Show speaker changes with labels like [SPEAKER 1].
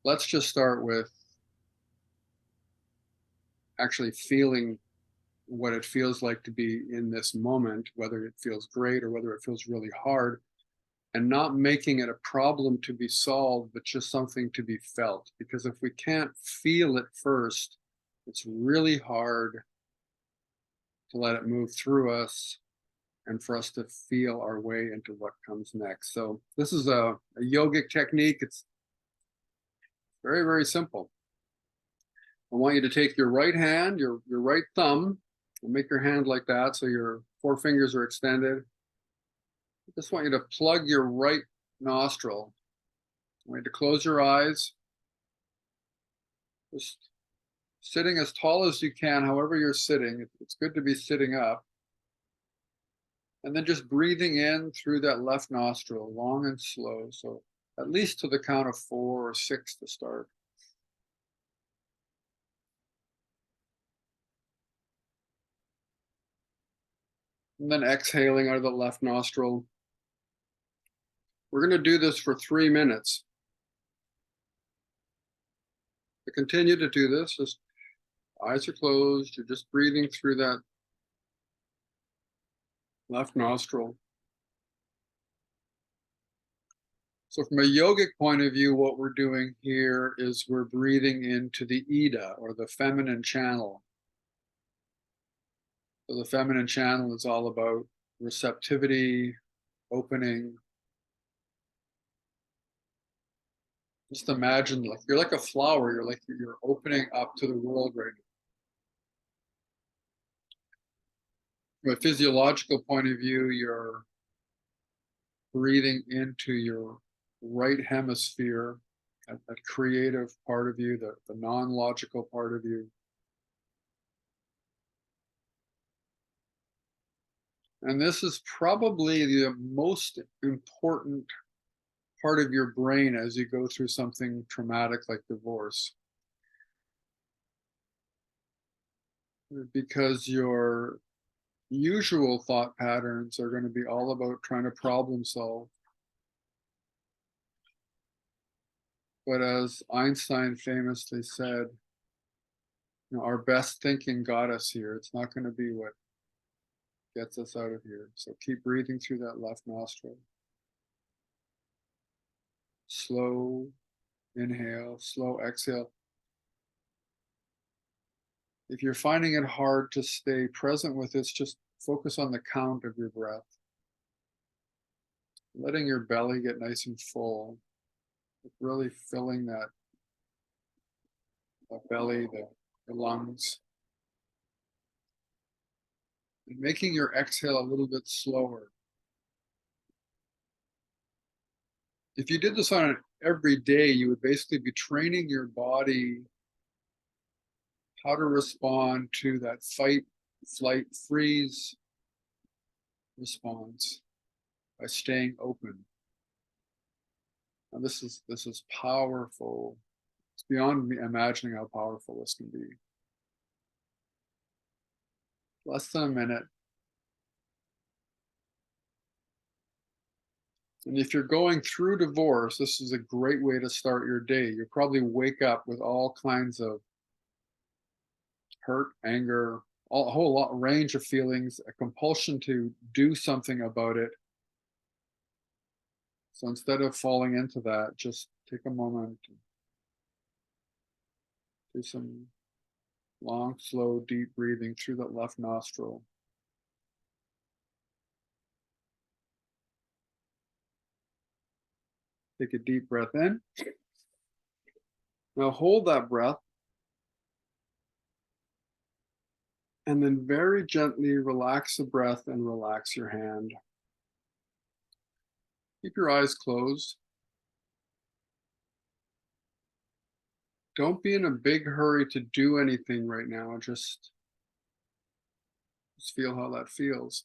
[SPEAKER 1] let's just start with actually feeling what it feels like to be in this moment, whether it feels great or whether it feels really hard, and not making it a problem to be solved, but just something to be felt. Because if we can't feel it first, it's really hard to let it move through us and for us to feel our way into what comes next. So this is a yogic technique. It's very, very simple. I want you to take your right hand, your right thumb, and make your hand like that so your four fingers are extended. I just want you to plug your right nostril. I want you to close your eyes, just sitting as tall as you can, however you're sitting. It's good to be sitting up. And then just breathing in through that left nostril, long and slow. So at least to the count of 4 or 6 to start. And then exhaling out of the left nostril. We're going to do this for 3 minutes. To continue to do this, just eyes are closed. You're just breathing through that left nostril. So from a yogic point of view, what we're doing here is we're breathing into the Ida, or the feminine channel. So the feminine channel is all about receptivity, opening. Just imagine like you're like a flower. You're opening up to the world right now. From a physiological point of view, you're breathing into your right hemisphere, that creative part of you, the non-logical part of you. And this is probably the most important part of your brain as you go through something traumatic like divorce. Because your usual thought patterns are going to be all about trying to problem solve. But as Einstein famously said, our best thinking got us here. It's not going to be what gets us out of here. So keep breathing through that left nostril. Slow inhale, slow exhale. If you're finding it hard to stay present with this, just focus on the count of your breath. Letting your belly get nice and full. Really filling that belly, the lungs. And making your exhale a little bit slower. If you did this on every day, you would basically be training your body how to respond to that fight, flight, freeze response by staying open. Now this is powerful. It's beyond me imagining how powerful this can be. Less than a minute. And if you're going through divorce, this is a great way to start your day. You'll probably wake up with all kinds of hurt, anger, a whole lot range of feelings, a compulsion to do something about it. So instead of falling into that, just take a moment, do some long, slow, deep breathing through that left nostril. Take a deep breath in. Now hold that breath. And then very gently relax the breath and relax your hand. Keep your eyes closed. Don't be in a big hurry to do anything right now. Just feel how that feels.